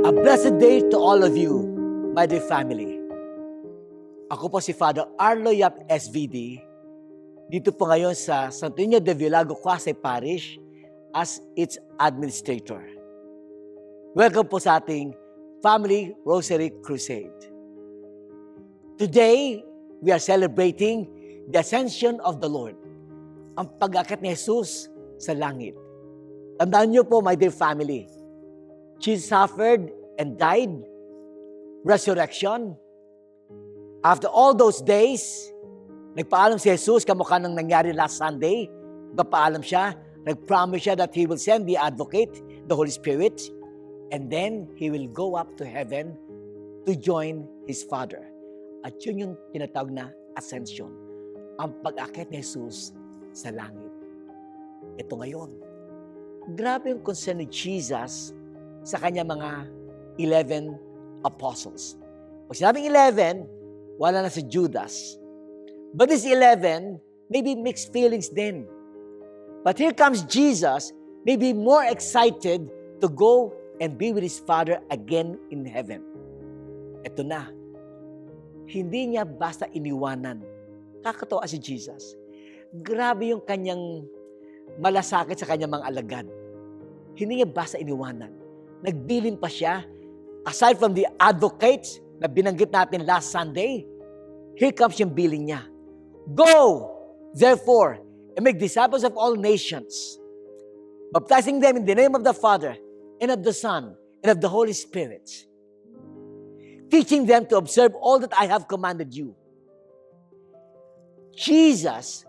A blessed day to all of you, my dear family. Ako po si Father Arlo Yap SVD, dito po ngayon sa Santo Niño de Villago, Quezon Parish as its administrator. Welcome po sa ating Family Rosary Crusade. Today, we are celebrating the ascension of the Lord, ang pag-akyat ni Jesus sa langit. Tandaan niyo po, my dear family, Jesus suffered and died, resurrection. After all those days, nagpaalam si Jesus, kamukha ng nangyari last Sunday. Nagpaalam siya, nag-promise siya that He will send the Advocate, the Holy Spirit, and then He will go up to heaven to join His Father. At yun yung tinatawag na ascension, ang pag-akyat ni Jesus sa langit. Ito ngayon. Grabe yung concern ni Jesus sa kanya mga 11 apostles. Pag sinabing 11, wala na si Judas. But this 11, maybe mixed feelings din. But here comes Jesus, maybe more excited to go and be with His Father again in heaven. Ito na. Hindi niya basta iniwanan. Kakatawa si Jesus. Grabe yung kanyang malasakit sa kanyang mga alagad. Hindi niya basta iniwanan. Nagbilin pa siya. Aside from the advocates na binanggit natin last Sunday, here comes yung billing niya. Go, therefore, and make disciples of all nations, baptizing them in the name of the Father, and of the Son, and of the Holy Spirit, teaching them to observe all that I have commanded you. Jesus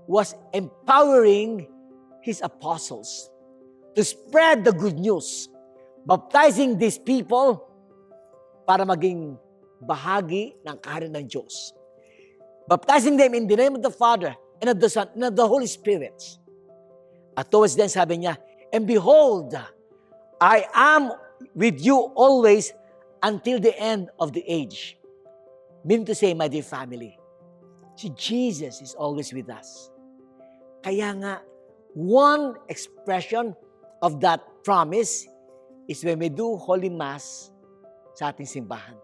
was empowering His apostles to spread the good news, baptizing these people para maging bahagi ng kaharian ng Diyos. Baptizing them in the name of the Father, and of the Son, and of the Holy Spirit. At towards then, sabi niya, and behold, I am with you always until the end of the age. Meaning to say, my dear family, si Jesus is always with us. Kaya nga, one expression of that promise is when we do Holy Mass sa ating simbahan.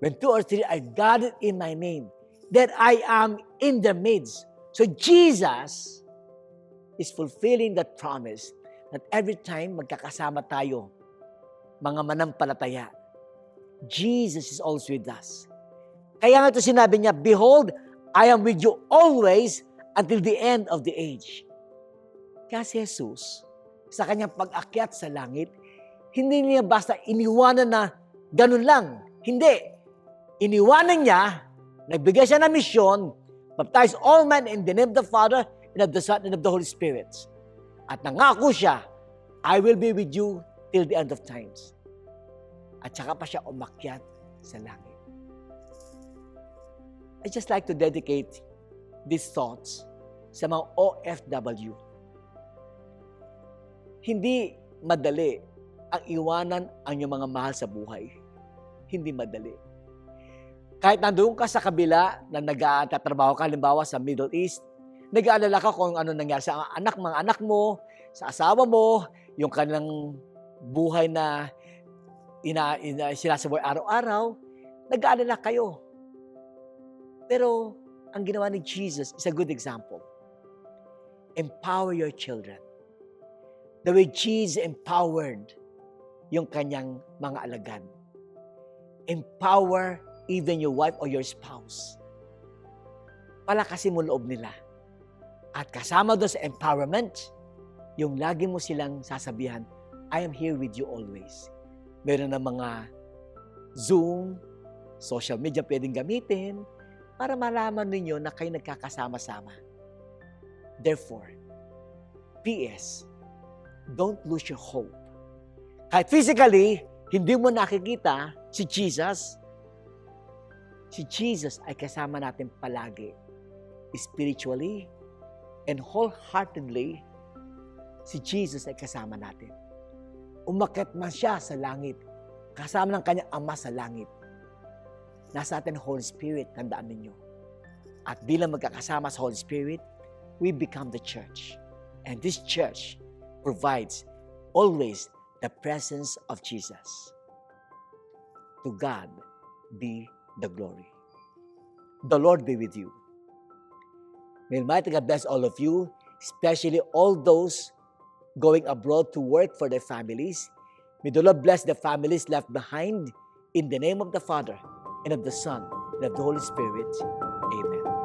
When 2 or 3 are gathered in my name, that I am in their midst. So Jesus is fulfilling that promise that every time magkakasama tayo, mga manampalataya, Jesus is always with us. Kaya nga ito sinabi niya, behold, I am with you always until the end of the age. Kaya si Jesus, sa kanyang pag-akyat sa langit, hindi niya basta iniwanan na ganun lang. Hindi. Iniwanan niya, nagbigay siya ng misyon, baptize all men in the name of the Father, and of the Son, and of the Holy Spirit. At nangako siya, I will be with you till the end of times. At saka pa siya umakyat sa langit. I just like to dedicate these thoughts sa mga OFW. Hindi madali ang iwanan ang iyong mga mahal sa buhay. Hindi madali. Kahit nandoon ka sa kabila na nagtatrabaho ka, halimbawa sa Middle East, nag-aalala ka kung ano nangyari sa mga anak mo, sa asawa mo, yung kanilang buhay na sinasaboy araw-araw, nag-aalala kayo. Pero ang ginawa ni Jesus is a good example. Empower your children. The way Jesus empowered yung kanyang mga alagad. Empower even your wife or your spouse. Palakasin mo loob nila. At kasama doon sa empowerment, yung lagi mo silang sasabihan, I am here with you always. Meron na mga Zoom, social media pwedeng gamitin para malaman ninyo na kayo nagkakasama-sama. Therefore, PS, don't lose your hope. Kahit physically, hindi mo nakikita si Jesus. Si Jesus ay kasama natin palagi. Spiritually and wholeheartedly, si Jesus ay kasama natin. Umakyat man siya sa langit, kasama ng kanyang Ama sa langit. Nasa atin Holy Spirit, tandaan ninyo. At bilang magkakasama sa Holy Spirit, we become the church. And this church provides always the presence of Jesus. To God be the glory. The Lord be with you. May Almighty God bless all of you, especially all those going abroad to work for their families. May the Lord bless the families left behind in the name of the Father, and of the Son, and of the Holy Spirit. Amen.